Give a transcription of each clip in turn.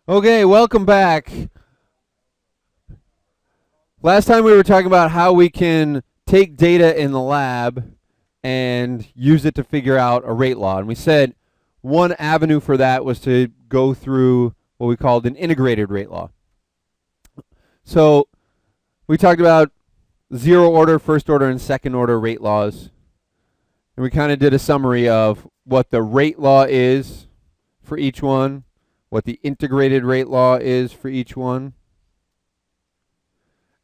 Okay, welcome back. Last time we were talking about how we can take data in the lab and use it to figure out a rate law. And we said one avenue for that was to go through what we called an integrated rate law. So we talked about zero order, first order, and second order rate laws. And we kind of did a summary of what the rate law is for each one, what the integrated rate law is for each one,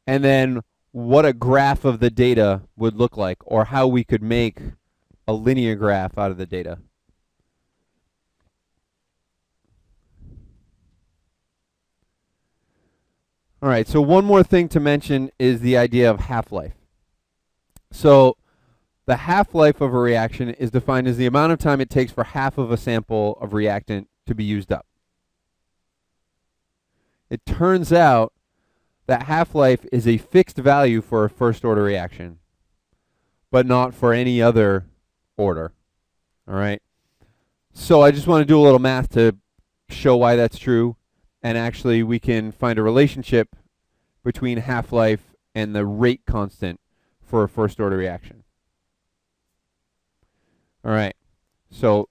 and then what a graph of the data would look like, or how we could make a linear graph out of the data. All right, so one more thing to mention is the idea of half-life. So the half-life of a reaction is defined as the amount of time it takes for half of a sample of reactant to be used up. It turns out that half-life is a fixed value for a first-order reaction, but not for any other order. All right? So I just want to do a little math to show why that's true, and actually we can find a relationship between half-life and the rate constant for a first-order reaction. All right, so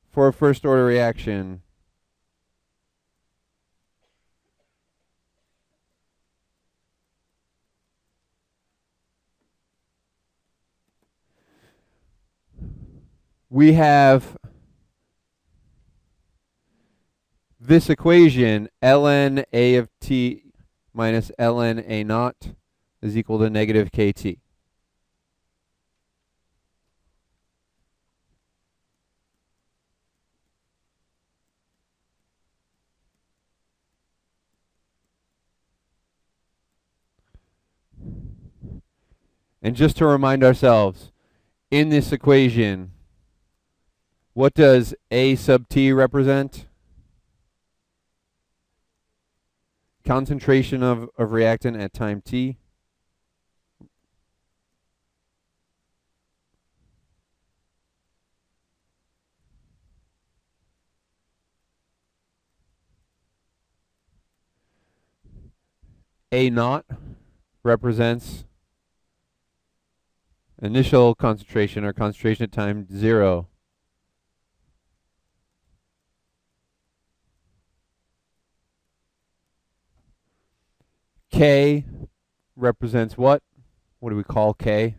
for a first-order reaction, we have this equation, ln A of t minus ln A naught is equal to negative kt. And just to remind ourselves, in this equation, what does A sub t represent? Concentration of reactant at time t. A naught represents initial concentration, or concentration at time 0. K represents what? What do we call K?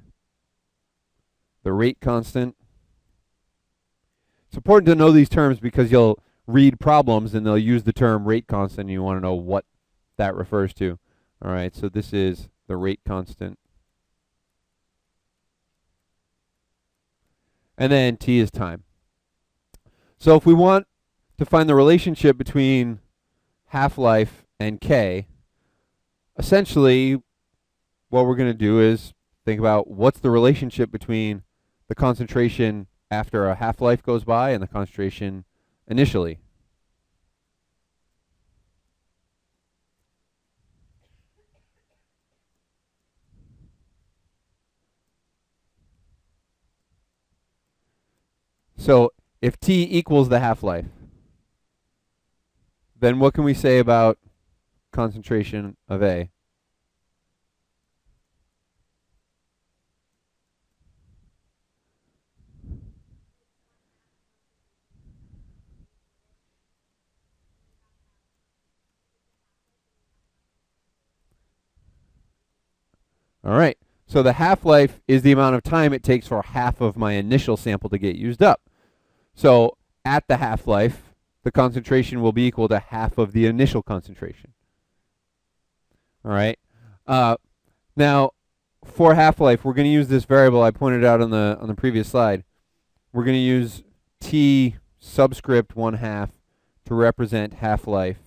The rate constant. It's important to know these terms because you'll read problems and they'll use the term rate constant and you want to know what that refers to. All right, so this is the rate constant. And then T is time. So if we want to find the relationship between half-life and K, essentially what we're going to do is think about what's the relationship between the concentration after a half-life goes by and the concentration initially. So if T equals the half-life, then what can we say about concentration of A? All right, so the half-life is the amount of time it takes for half of my initial sample to get used up. So at the half-life, the concentration will be equal to half of the initial concentration. All right. Now, for half-life, we're going to use this variable I pointed out on the previous slide. We're going to use t subscript 1/2 to represent half-life.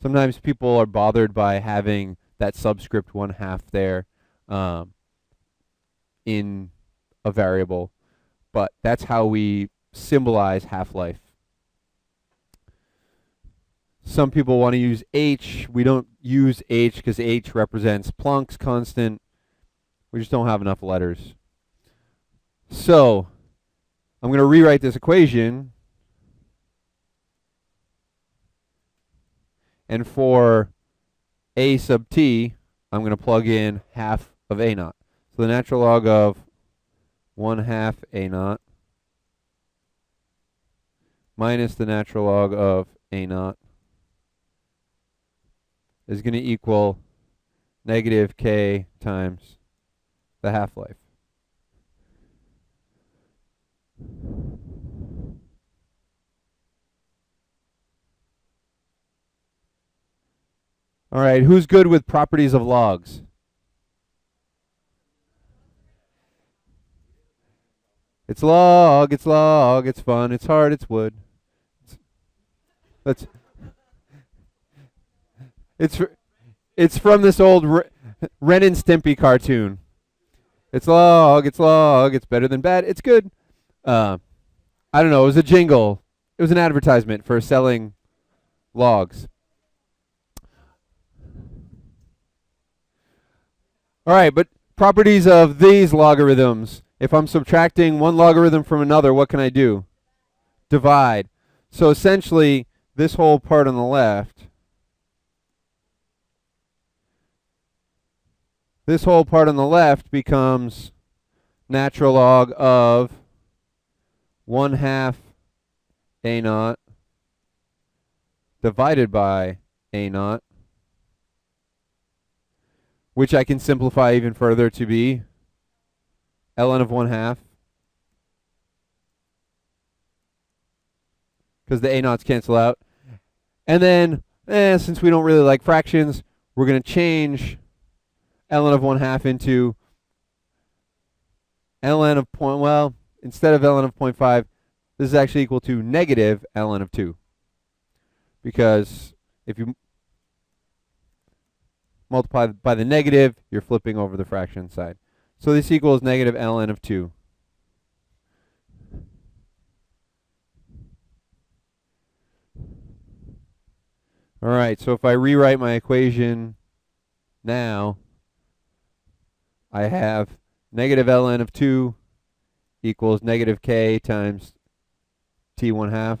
Sometimes people are bothered by having that subscript 1/2 there in a variable, but that's how we symbolize half-life. Some people want to use h. We don't use h because h represents Planck's constant. We just don't have enough letters. So I'm going to rewrite this equation And for a sub t, I'm going to plug in half of a naught. So the natural log of 1/2 a naught minus the natural log of a naught is going to equal negative k times the half-life. All right, who's good with properties of logs? It's log, it's fun, it's hard, it's wood. It's from this old Ren and Stimpy cartoon. It's log, it's better than bad, it's good. I don't know, it was a jingle. It was an advertisement for selling logs. All right, but properties of these logarithms. If I'm subtracting one logarithm from another, what can I do? Divide. So essentially, this whole part on the left, becomes natural log of 1/2 a naught divided by a naught, which I can simplify even further to be ln of 1/2, because the a naughts cancel out. And then, since we don't really like fractions, we're going to change ln of 1/2 into ln of instead of ln of 0.5, this is actually equal to negative ln of 2. Because if you multiply by the negative, you're flipping over the fraction side. So this equals negative ln of 2. All right, so if I rewrite my equation now, I have negative ln of 2 equals negative k times t 1/2.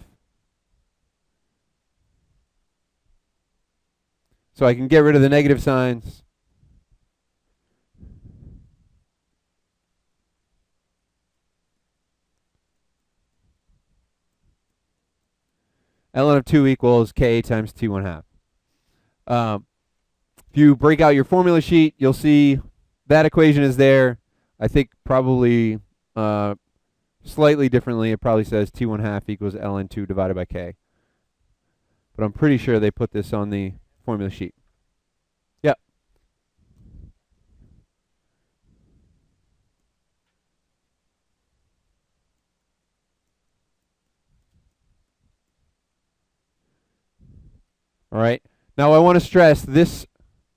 So I can get rid of the negative signs. ln of 2 equals k times t 1/2. If you break out your formula sheet, you'll see that equation is there. I think probably slightly differently. It probably says t 1/2 equals ln 2 divided by k. But I'm pretty sure they put this on the formula sheet. Yep. All right. Now I want to stress this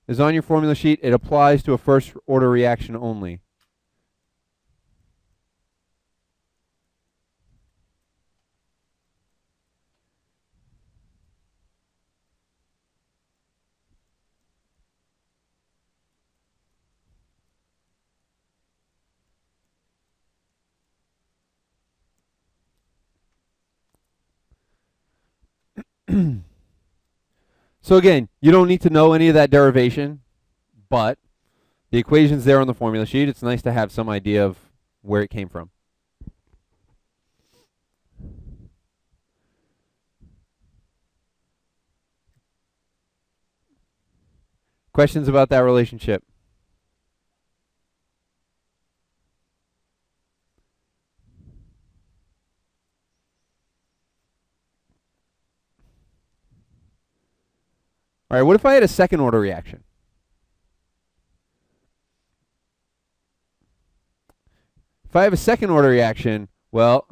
is on your formula sheet. It applies to a first order reaction only. So again, you don't need to know any of that derivation, but the equation's there on the formula sheet. It's nice to have some idea of where it came from. Questions about that relationship? All right, what if I had a second order reaction? If I have a second order reaction, well,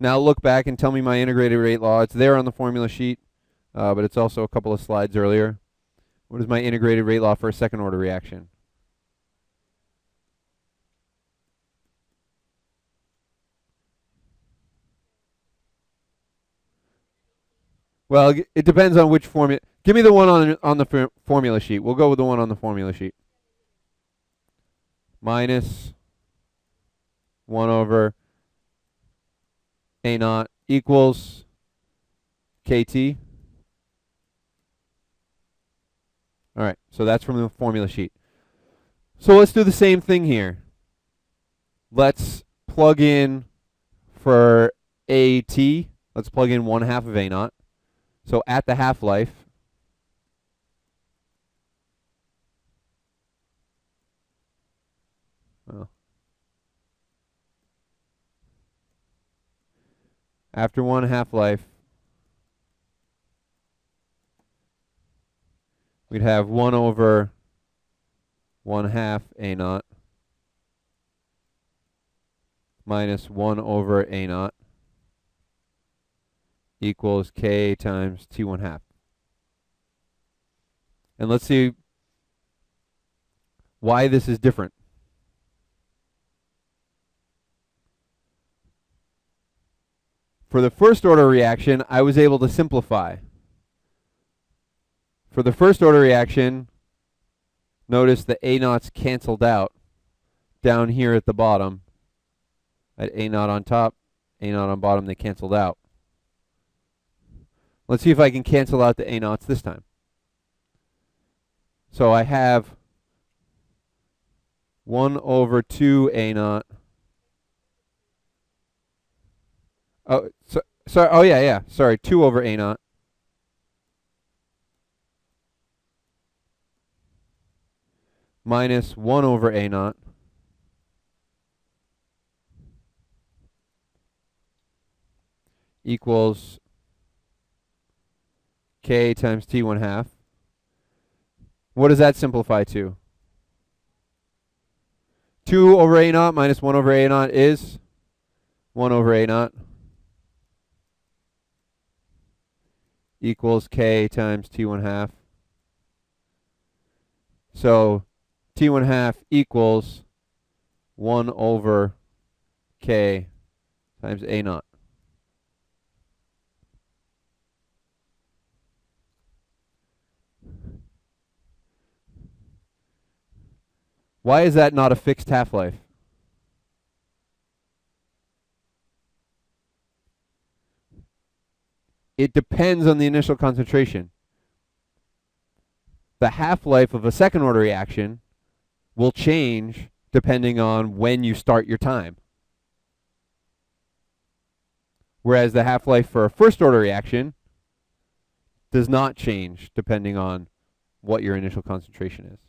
now look back and tell me my integrated rate law. It's there on the formula sheet, but it's also a couple of slides earlier. What is my integrated rate law for a second order reaction? Well, it depends on which formula. Give me the one on the formula sheet. We'll go with the one on the formula sheet. Minus 1 over a naught equals kt. All right, so that's from the formula sheet. So let's do the same thing here. Let's plug in for AT, let's plug in 1/2 of A naught. So at the half-life, after 1 half-life, we'd have 1 over 1/2 A naught minus 1 over A naught equals K times T1/2. And let's see why this is different. For the first order reaction, I was able to simplify. For the first order reaction, notice the A naughts canceled out down here at the bottom. At A naught on top, A naught on bottom, they canceled out. Let's see if I can cancel out the A naughts this time. So I have 1 over 2 A naught. Oh, sorry. Oh, yeah. Sorry, 2 over A naught. Minus 1 over A naught. Equals K times T1/2. What does that simplify to? 2 over A naught minus 1 over A naught is 1 over A naught equals K times T1/2. So T1/2 equals 1 over K times A naught. Why is that not a fixed half-life? It depends on the initial concentration. The half-life of a second order reaction will change depending on when you start your time. Whereas the half-life for a first order reaction does not change depending on what your initial concentration is.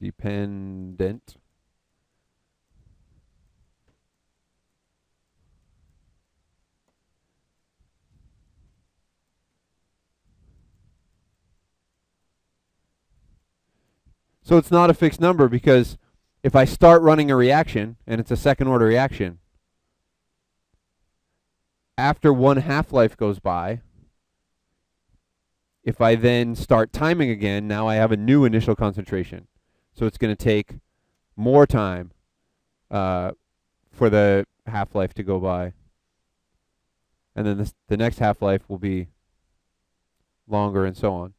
Dependent. So it's not a fixed number because if I start running a reaction and it's a second order reaction, after 1 half-life goes by, if I then start timing again, now I have a new initial concentration. So it's going to take more time for the half-life to go by. And then the next half-life will be longer and so on.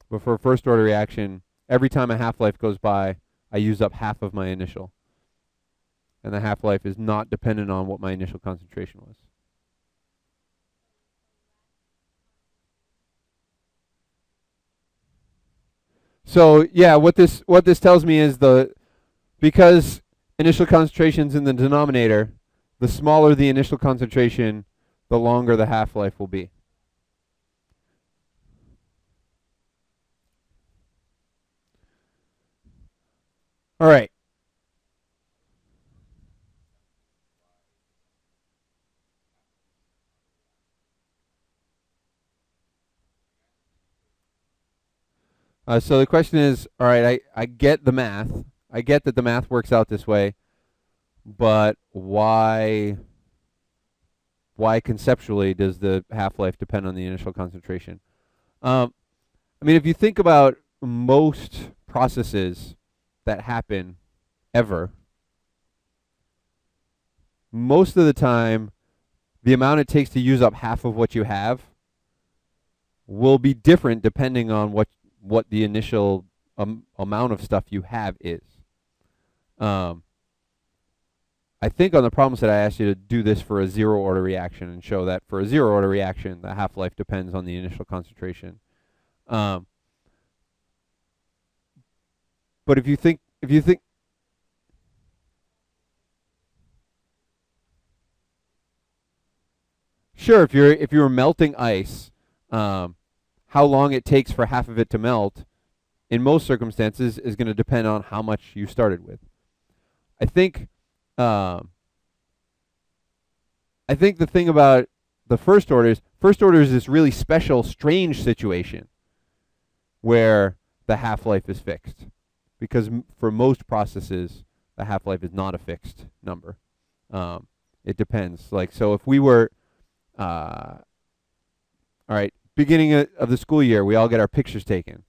But for a first order reaction, every time a half-life goes by, I use up half of my initial. And the half-life is not dependent on what my initial concentration was. So yeah, what this tells me is because initial concentration's in the denominator, the smaller the initial concentration, the longer the half-life will be. All right. So the question is, all right, I get the math. I get that the math works out this way, but why conceptually does the half-life depend on the initial concentration? I mean, if you think about most processes that happen ever, most of the time, the amount it takes to use up half of what you have will be different depending on what the initial amount of stuff you have is. I think on the problem set I asked you to do this for a zero order reaction and show that for a zero order reaction the half-life depends on the initial concentration. But if you think sure, if you were melting ice, how long it takes for half of it to melt, in most circumstances, is going to depend on how much you started with. I think the thing about the first order is this really special, strange situation where the half-life is fixed, because for most processes, the half-life is not a fixed number. It depends. Like, so if we were all right, beginning of the school year, we all get our pictures taken,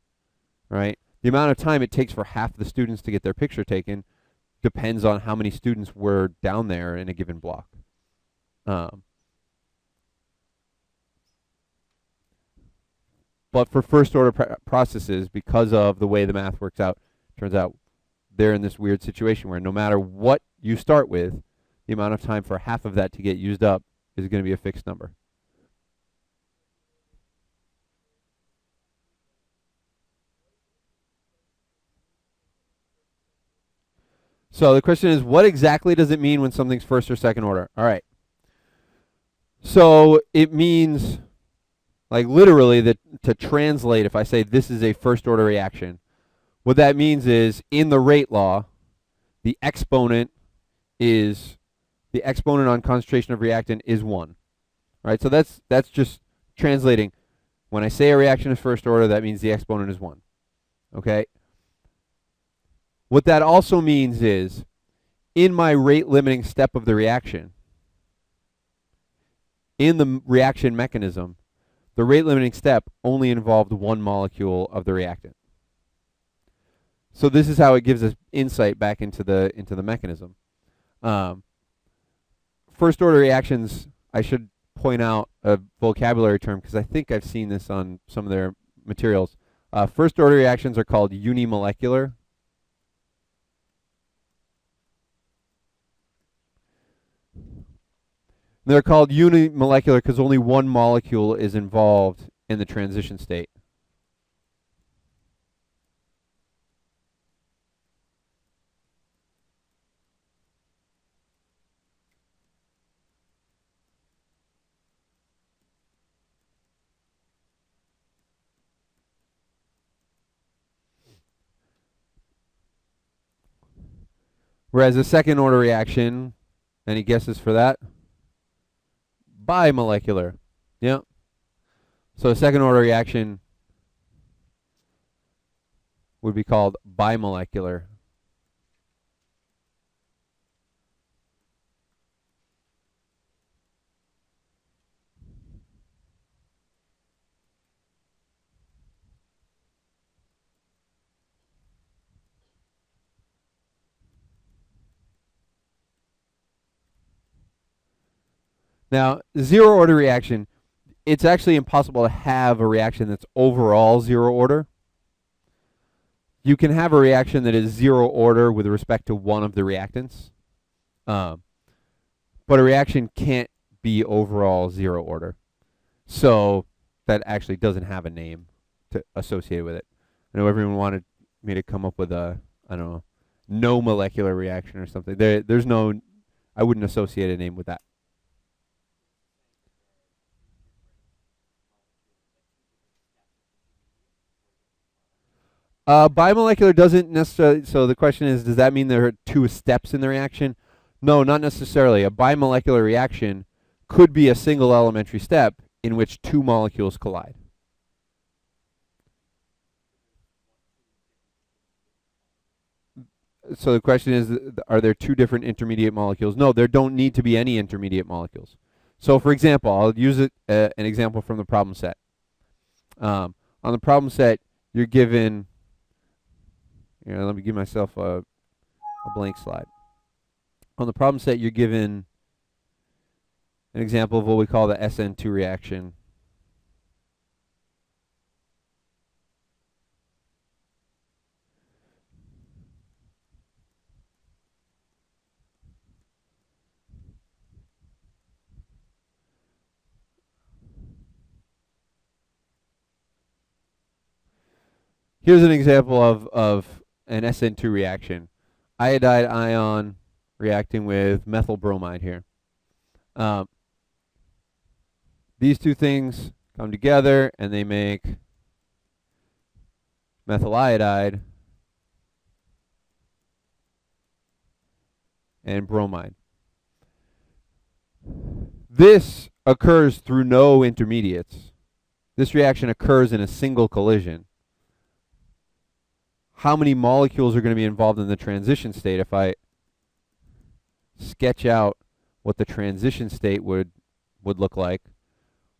right? The amount of time it takes for half the students to get their picture taken depends on how many students were down there in a given block. But for first order processes, because of the way the math works out, turns out they're in this weird situation where no matter what you start with, the amount of time for half of that to get used up is going to be a fixed number. So the question is, what exactly does it mean when something's first or second order? All right. So it means, like literally, that to translate, if I say this is a first order reaction, what that means is in the rate law, the exponent on concentration of reactant is 1. Right? So that's just translating. When I say a reaction is first order, that means the exponent is 1. Okay? What that also means is, in my rate limiting step of the reaction, in the reaction mechanism, the rate limiting step only involved one molecule of the reactant. So this is how it gives us insight back into the mechanism. First order reactions, I should point out a vocabulary term because I think I've seen this on some of their materials. First order reactions are called unimolecular. They're called unimolecular because only one molecule is involved in the transition state. Whereas a second order reaction, any guesses for that? Bimolecular. Yeah. So a second order reaction would be called bimolecular. Now, zero order reaction, it's actually impossible to have a reaction that's overall zero order. You can have a reaction that is zero order with respect to one of the reactants. But a reaction can't be overall zero order. So that actually doesn't have a name associated with it. I know everyone wanted me to come up with a, I don't know, no molecular reaction or something. There's no, I wouldn't associate a name with that. Bimolecular doesn't necessarily, so the question is, does that mean there are two steps in the reaction? No, not necessarily. A bimolecular reaction could be a single elementary step in which two molecules collide. So the question is, are there two different intermediate molecules? No, there don't need to be any intermediate molecules. So for example, I'll use an example from the problem set. On the problem set, you're given, let me give myself a blank slide. On the problem set, you're given an example of what we call the SN2 reaction. Here's an example of an SN2 reaction. Iodide ion reacting with methyl bromide here. These two things come together and they make methyl iodide and bromide. This occurs through no intermediates. This reaction occurs in a single collision. How many molecules are going to be involved in the transition state? If I sketch out what the transition state would look like,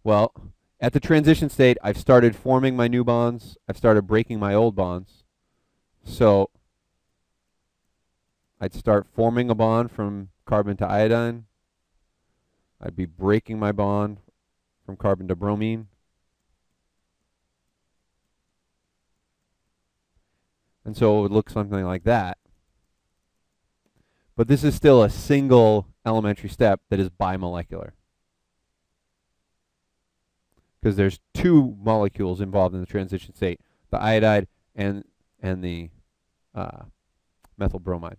well, at the transition state, I've started forming my new bonds. I've started breaking my old bonds. So I'd start forming a bond from carbon to iodine. I'd be breaking my bond from carbon to bromine. And so it would look something like that. But this is still a single elementary step that is bimolecular, because there's two molecules involved in the transition state, the iodide and the methyl bromide.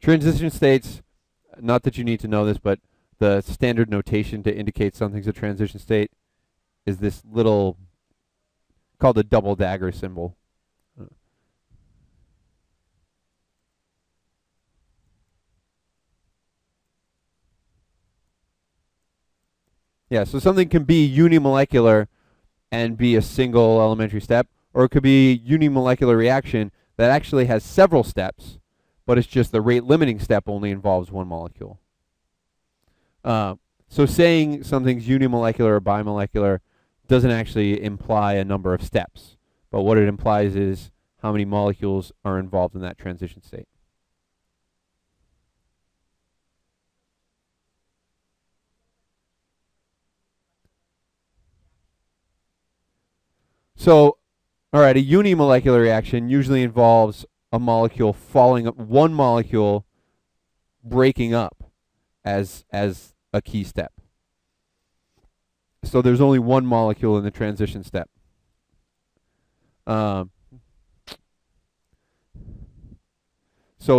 Transition states, not that you need to know this, but the standard notation to indicate something's a transition state is this little, called a double dagger symbol. Yeah, so something can be unimolecular and be a single elementary step, or it could be a unimolecular reaction that actually has several steps, but it's just the rate limiting step only involves one molecule. So saying something's unimolecular or bimolecular doesn't actually imply a number of steps, but what it implies is how many molecules are involved in that transition state. So, all right, a unimolecular reaction usually involves a molecule falling up, one molecule breaking up as a key step. So there's only one molecule in the transition step. So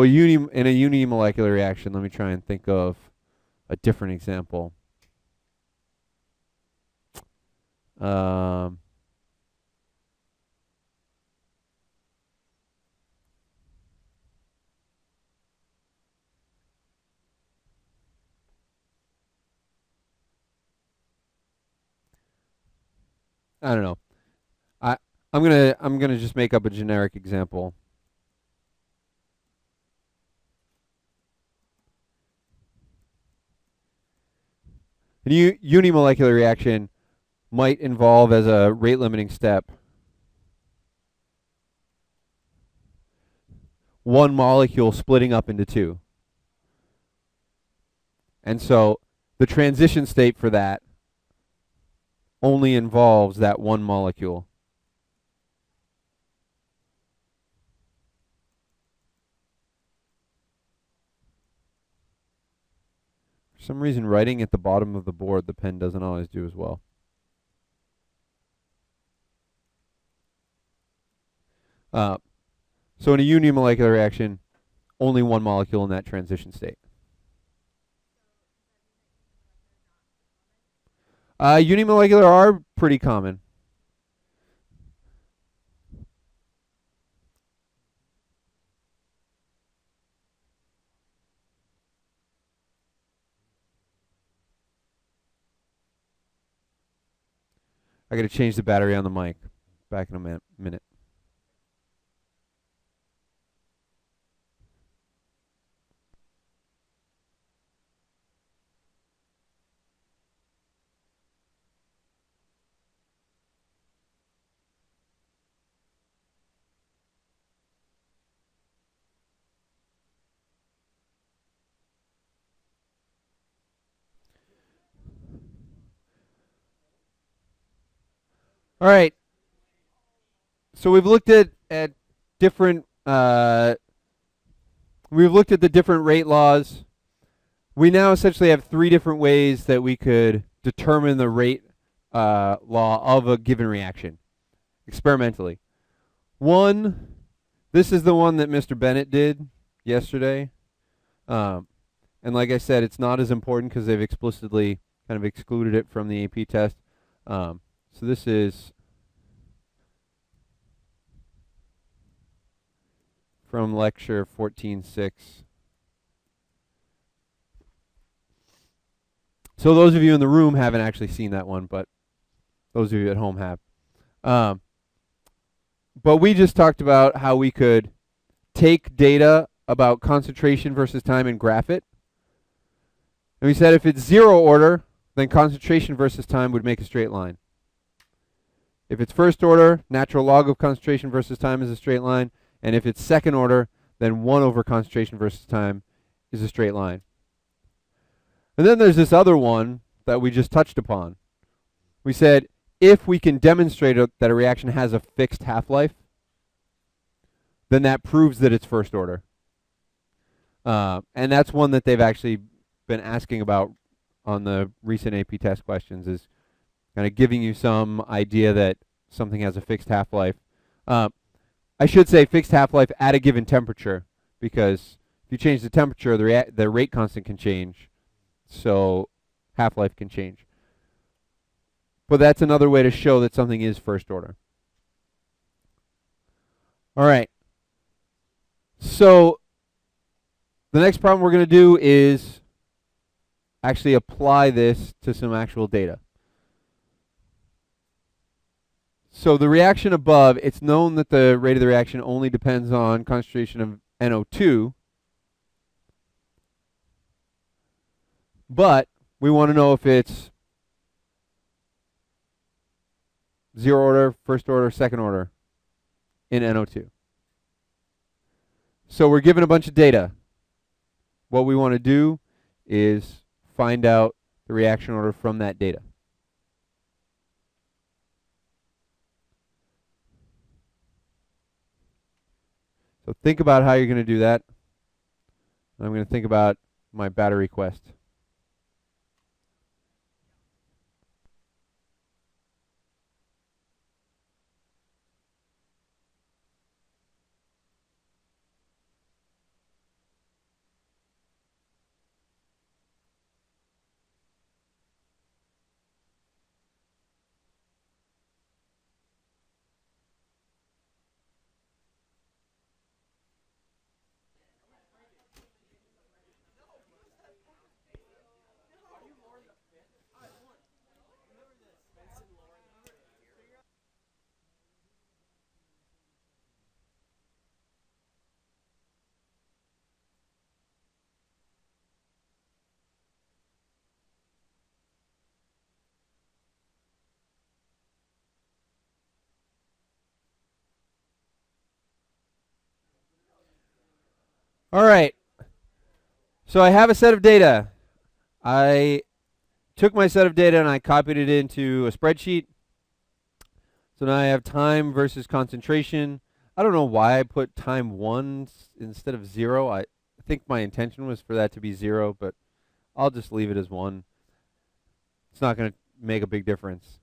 in a unimolecular reaction, let me try and think of a different example. I don't know. I'm gonna just make up a generic example. A unimolecular reaction might involve as a rate limiting step one molecule splitting up into two. And so the transition state for that only involves that one molecule. For some reason, writing at the bottom of the board, the pen doesn't always do as well. So in a unimolecular reaction, only one molecule in that transition state. Unimolecular are pretty common. I got to change the battery on the mic. Back in a minute. All right. So we've looked at different, we've looked at the different rate laws. We now essentially have 3 different ways that we could determine the rate law of a given reaction experimentally. One, this is the one that Mr. Bennett did yesterday. And like I said, it's not as important because they've explicitly kind of excluded it from the AP test. So this is from lecture 14.6. So those of you in the room haven't actually seen that one, but those of you at home have. But we just talked about how we could take data about concentration versus time and graph it. And we said if it's 0 order, then concentration versus time would make a straight line. If it's first order, natural log of concentration versus time is a straight line. And if it's second order, then 1 over concentration versus time is a straight line. And then there's this other one that we just touched upon. We said if we can demonstrate that a reaction has a fixed half-life, then that proves that it's first order. And that's one that they've actually been asking about on the recent AP test questions, is kind of giving you some idea that something has a fixed half-life. I should say fixed half-life at a given temperature, because if you change the temperature, the rate constant can change, so half-life can change. But that's another way to show that something is first order. All right. So the next problem we're going to do is actually apply this to some actual data. So the reaction above, it's known that the rate of the reaction only depends on concentration of NO2. But we want to know if it's 0 order, first order, second order in NO2. So we're given a bunch of data. What we want to do is find out the reaction order from that data. So think about how you're going to do that. I'm going to think about my battery quest. All right. So I have a set of data. I took my set of data and I copied it into a spreadsheet. So now I have time versus concentration. I don't know why I put time 1 instead of 0. I think my intention was for that to be 0, but I'll just leave it as 1. It's not going to make a big difference.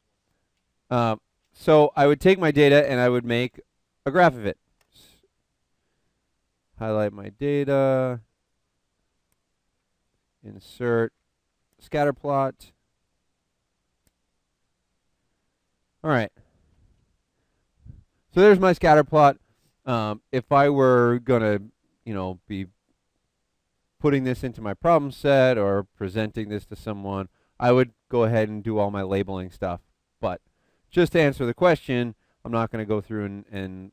So I would take my data and I would make a graph of it. Highlight my data. Insert scatter plot. All right. So there's my scatter plot. If I were going to, be putting this into my problem set or presenting this to someone, I would go ahead and do all my labeling stuff. But just to answer the question, I'm not going to go through and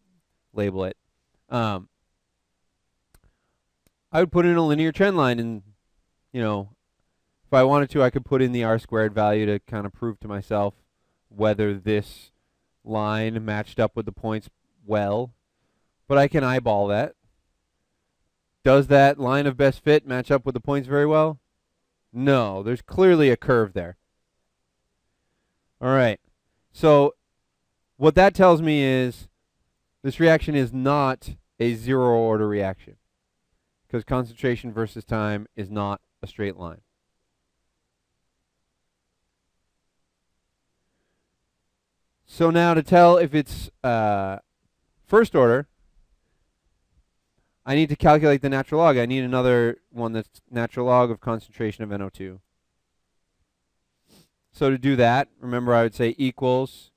label it. I would put in a linear trend line, and if I wanted to, I could put in the R² value to kind of prove to myself whether this line matched up with the points well. But I can eyeball that. Does that line of best fit match up with the points very well? No, there's clearly a curve there. All right. So what that tells me is This reaction is not a zero order reaction because concentration versus time is not a straight line. So now to tell if it's first order, I need to calculate the natural log. I need another one that's natural log of concentration of NO2. So to do that, remember I would say equals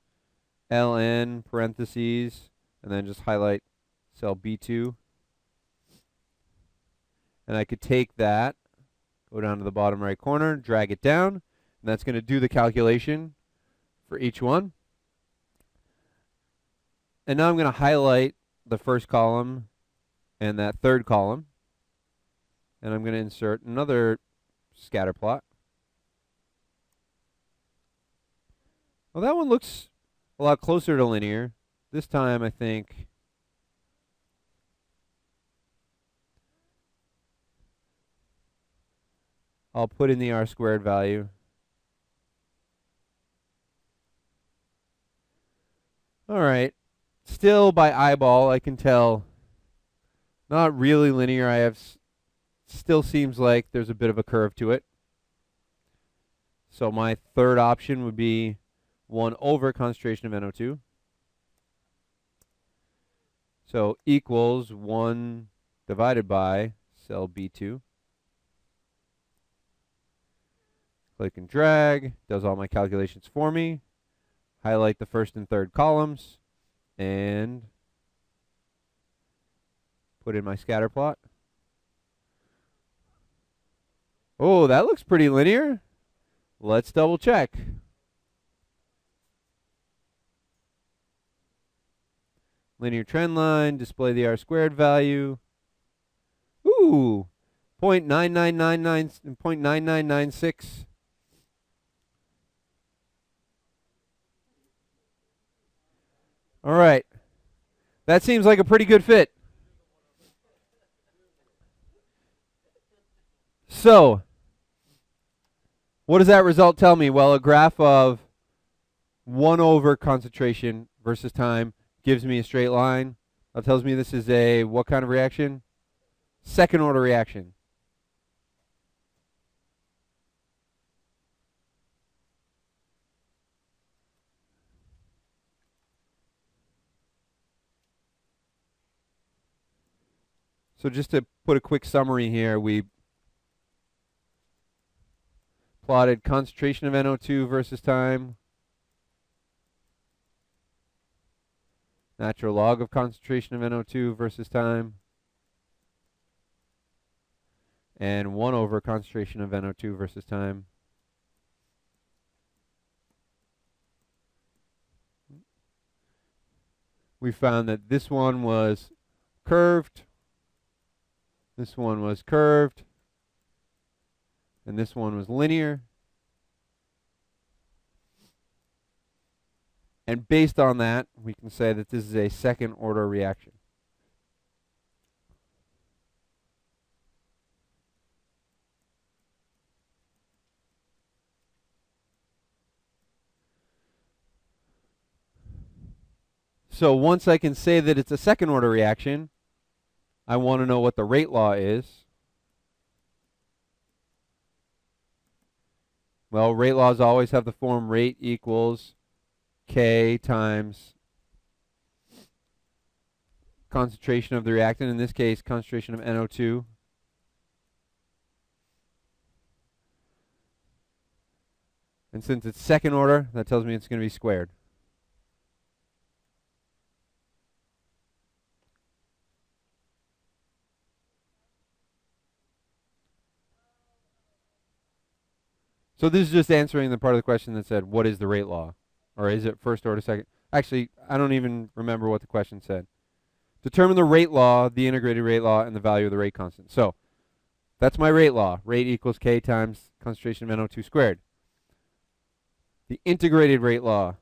ln parentheses, and then just highlight cell B2. And I could take that, go down to the bottom right corner, drag it down, and that's going to do the calculation for each one. And now I'm going to highlight the first column and that third column, and I'm going to insert another scatter plot. Well, that one looks a lot closer to linear. This time, I think I'll put in the r² value. All right. Still, by eyeball, I can tell not really linear. I have still seems like there's a bit of a curve to it. So my third option would be 1 over concentration of NO2. So equals 1 divided by cell B2. Click and drag, does all my calculations for me. Highlight the first and third columns and put in my scatter plot. Oh, that looks pretty linear. Let's double check. Linear trend line, display the r² value. Ooh, 0.9999, 0.9996. All right. That seems like a pretty good fit. So, what does that result tell me? Well, a graph of 1 over concentration versus time gives me a straight line. That tells me this is a what kind of reaction? Second order reaction. So just to put a quick summary here, we plotted concentration of NO2 versus time, natural log of concentration of NO2 versus time, and 1 over concentration of NO2 versus time. We found that this one was curved, this one was curved, and this one was linear. And based on that, we can say that this is a second order reaction. So once I can say that it's a second order reaction, I want to know what the rate law is. Well, rate laws always have the form rate equals K times concentration of the reactant, in this case, concentration of NO2. And since it's second order, that tells me it's going to be squared. So this is just answering the part of the question that said, what is the rate law? Or is it first order, second? Actually, I don't even remember what the question said. Determine the rate law, the integrated rate law, and the value of the rate constant. So that's my rate law. Rate equals K times concentration of NO2 squared. The integrated rate law.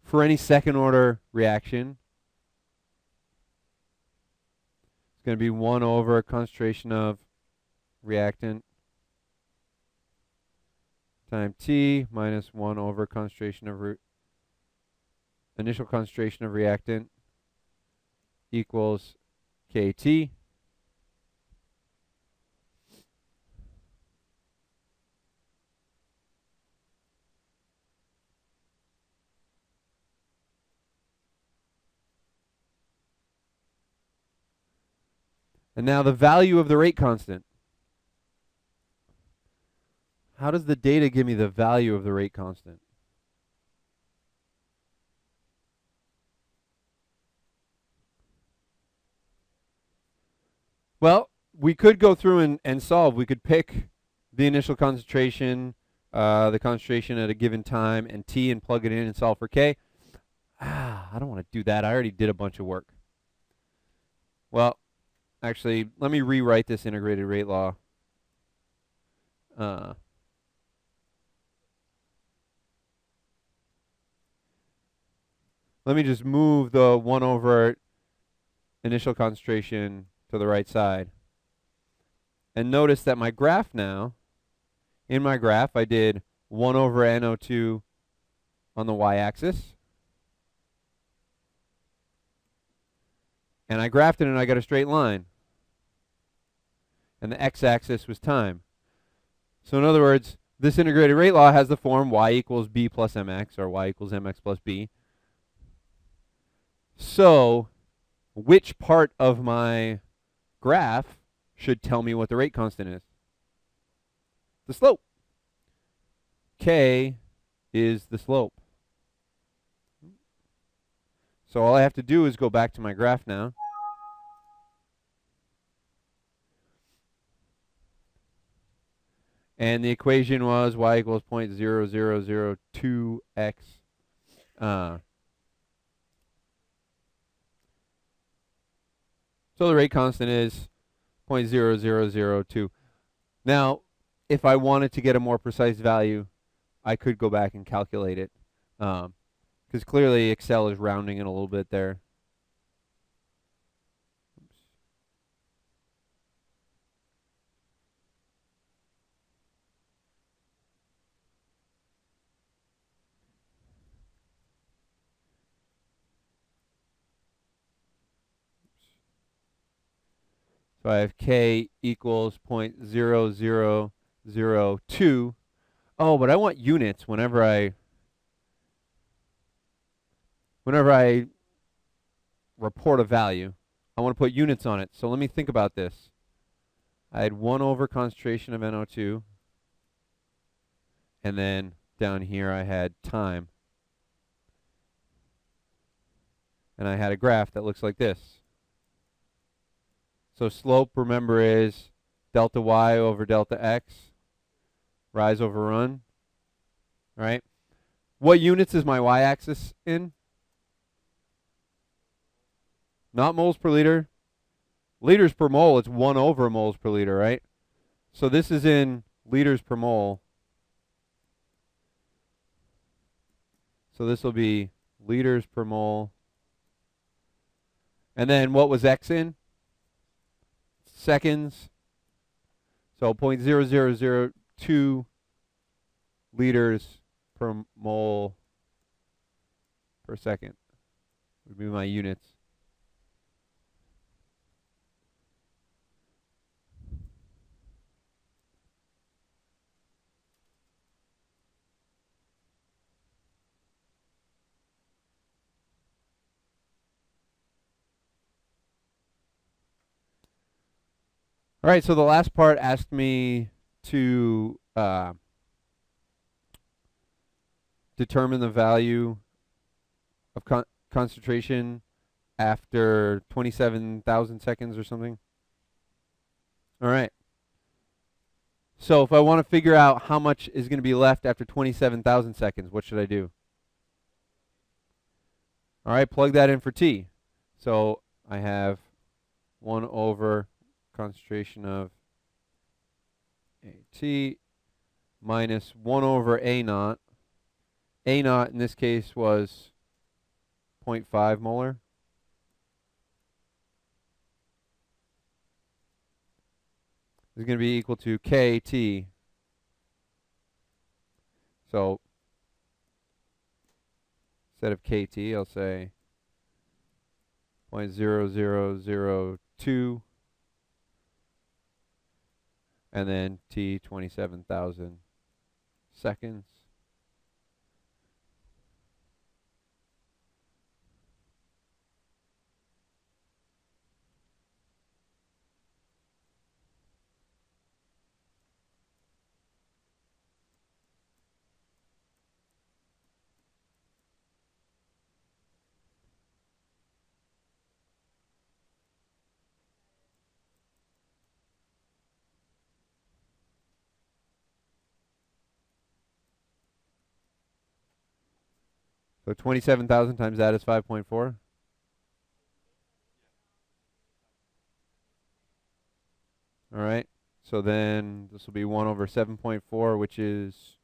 For any second order reaction, it's going to be 1 over concentration of reactant time T minus 1 over concentration of initial concentration of reactant equals KT. And now the value of the rate constant. How does the data give me the value of the rate constant? Well, we could go through and solve. We could pick the initial concentration, the concentration at a given time, and T, and plug it in and solve for K. I don't want to do that. I already did a bunch of work. Well, actually, let me rewrite this integrated rate law. Let me just move the 1 over initial concentration to the right side. And notice that my graph now, in my graph, I did 1 over NO2 on the y-axis. And I graphed it and I got a straight line. And the x-axis was time. So in other words, this integrated rate law has the form y equals b plus mx, or y equals mx plus b. So which part of my graph should tell me what the rate constant is? The slope. K is the slope. So all I have to do is go back to my graph now. And the equation was y equals 0.0002x. So the rate constant is 0.0002. Now, if I wanted to get a more precise value, I could go back and calculate it. Because clearly Excel is rounding it a little bit there. So I have K equals 0.0002. Oh, but I want units whenever I report a value. I want to put units on it. So let me think about this. I had 1 over concentration of NO2. And then down here I had time. And I had a graph that looks like this. So slope, remember, is delta y over delta x, rise over run, right? What units is my y-axis in? Not moles per liter. Liters per mole, it's 1 over moles per liter, right? So this is in liters per mole. So this will be liters per mole. And then what was x in? Seconds. So 0.0002 liters per mole per second would be my units. All right, so the last part asked me to determine the value of concentration after 27,000 seconds or something. All right. So if I want to figure out how much is going to be left after 27,000 seconds, what should I do? All right, plug that in for T. So I have 1 over concentration of AT minus 1 over A naught. A naught in this case was 0.5 molar. Is going to be equal to KT So instead of KT, I'll say 0.0002 and then T 27,000 seconds. So 27,000 times that is 5.4. All right. So then this will be 1 over 7.4, which is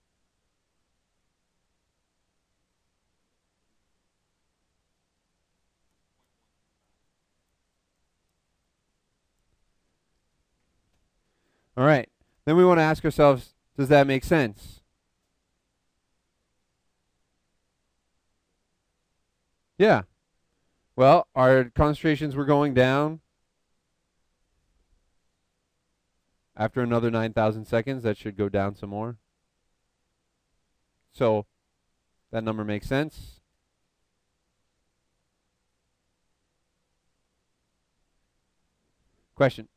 all right. Then we want to ask ourselves, does that make sense? Yeah. Well, our concentrations were going down after another 9,000 seconds. That should go down some more. So that number makes sense. Question?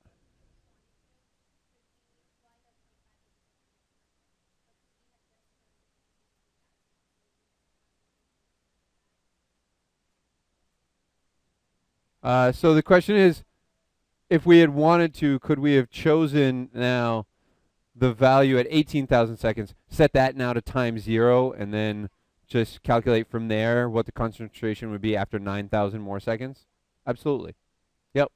So the question is, if we had wanted to, could we have chosen now the value at 18,000 seconds, set that now to time 0, and then just calculate from there what the concentration would be after 9,000 more seconds? Absolutely. Yep.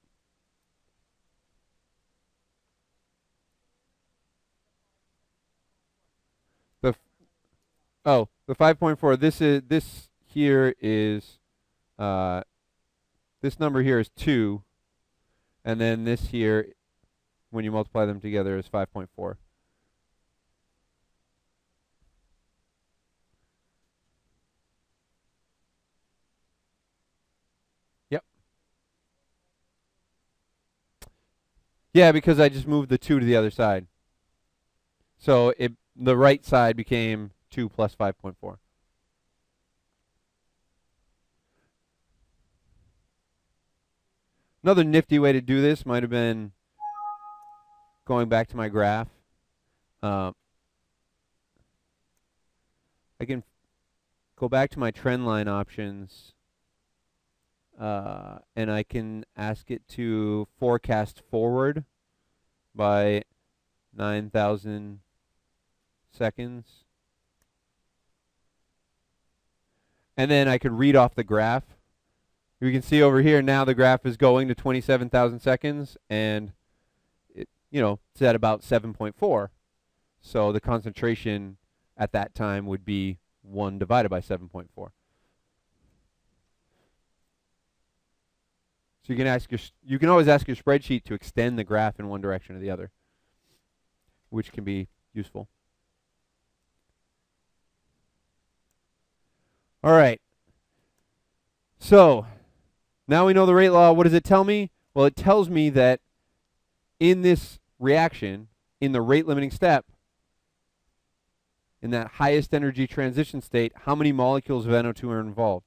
The the 5.4. This here is this number here is 2, and then this here, when you multiply them together, is 5.4. Yep. Yeah, because I just moved the 2 to the other side. So the right side became 2 plus 5.4. Another nifty way to do this might have been going back to my graph. I can go back to my trend line options, and I can ask it to forecast forward by 9,000 seconds. And then I could read off the graph. You can see over here now the graph is going to 27,000 seconds, and it's at about 7.4. So the concentration at that time would be 1 divided by 7.4. So you can always ask your spreadsheet to extend the graph in one direction or the other, which can be useful. All right. So now we know the rate law. What does it tell me? Well, it tells me that in this reaction, in the rate limiting step, in that highest energy transition state, how many molecules of NO2 are involved?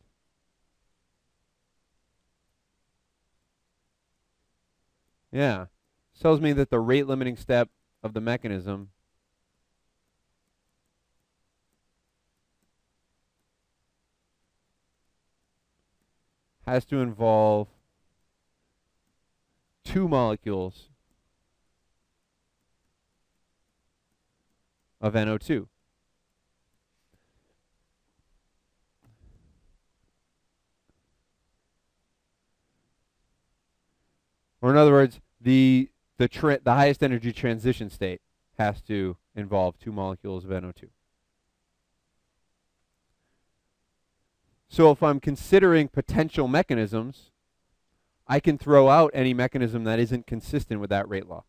Yeah. This tells me that the rate limiting step of the mechanism has to involve 2 molecules of NO2. Or in other words, the highest energy transition state has to involve 2 molecules of NO2. So if I'm considering potential mechanisms, I can throw out any mechanism that isn't consistent with that rate law.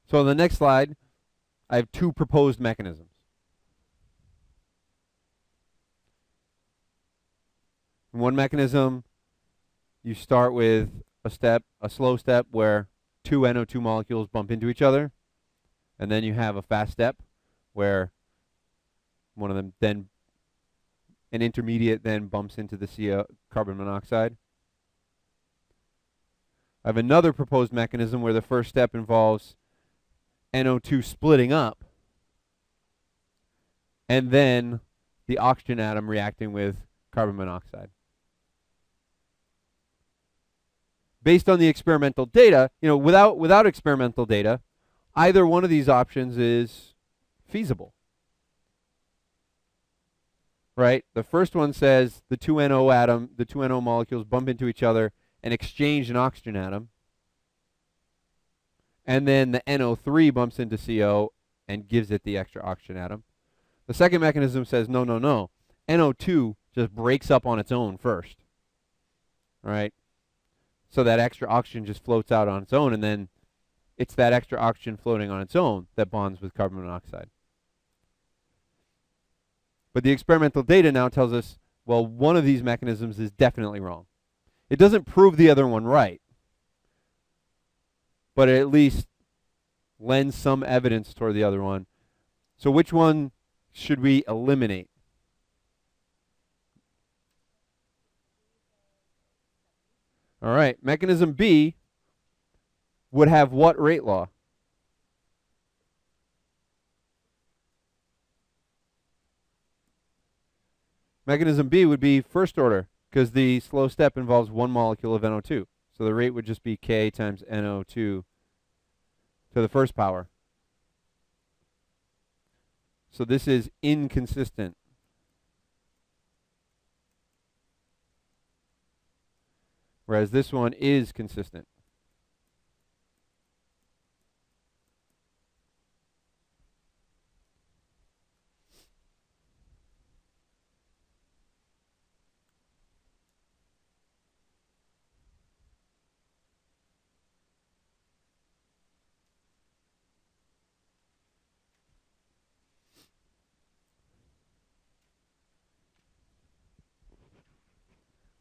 So on the next slide, I have two proposed mechanisms. In one mechanism, you start with a slow step where two NO2 molecules bump into each other, and then you have a fast step where one of them then, an intermediate then bumps into the carbon monoxide. I have another proposed mechanism where the first step involves NO2 splitting up, and then the oxygen atom reacting with carbon monoxide. Based on the experimental data, without experimental data, either one of these options is feasible. Right? The first one says the two NO molecules bump into each other and exchange an oxygen atom. And then the NO3 bumps into CO and gives it the extra oxygen atom. The second mechanism says no. NO2 just breaks up on its own first. Right? So that extra oxygen just floats out on its own, and then it's that extra oxygen floating on its own that bonds with carbon monoxide. But the experimental data now tells us, well, one of these mechanisms is definitely wrong. It doesn't prove the other one right, but it at least lends some evidence toward the other one. So which one should we eliminate? All right, mechanism B would have what rate law? Mechanism B would be first order, because the slow step involves one molecule of NO2. So the rate would just be K times NO2 to the first power. So this is inconsistent. Whereas this one is consistent.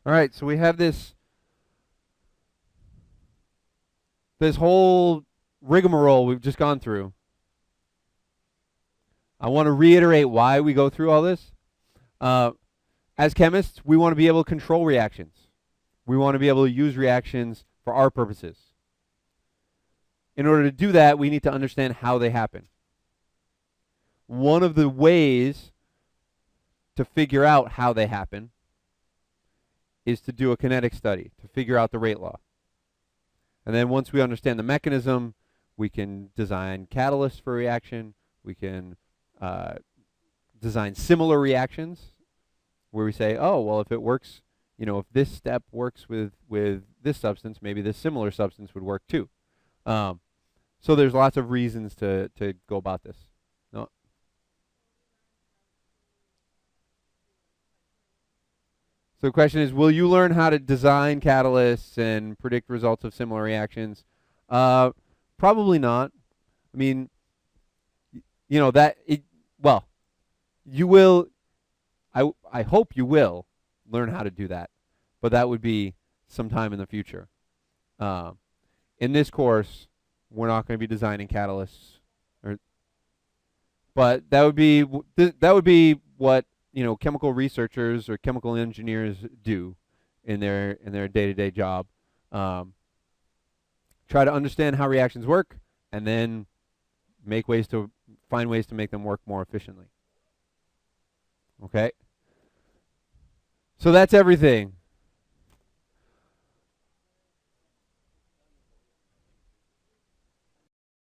All right, so we have this whole rigmarole we've just gone through. I want to reiterate why we go through all this. As chemists, we want to be able to control reactions. We want to be able to use reactions for our purposes. In order to do that, we need to understand how they happen. One of the ways to figure out how they happen is to do a kinetic study, to figure out the rate law. And then once we understand the mechanism, we can design catalysts for reaction. We can design similar reactions where we say, oh, well, if it works, if this step works with this substance, maybe this similar substance would work too. So there's lots of reasons to go about this. No? So the question is, will you learn how to design catalysts and predict results of similar reactions? Probably not. I mean, you will, I hope you will learn how to do that, but that would be sometime in the future. In this course, we're not going to be designing catalysts, but that would be what chemical researchers or chemical engineers do in their day-to-day job. Try to understand how reactions work, and then find ways to make them work more efficiently. Okay? So that's everything.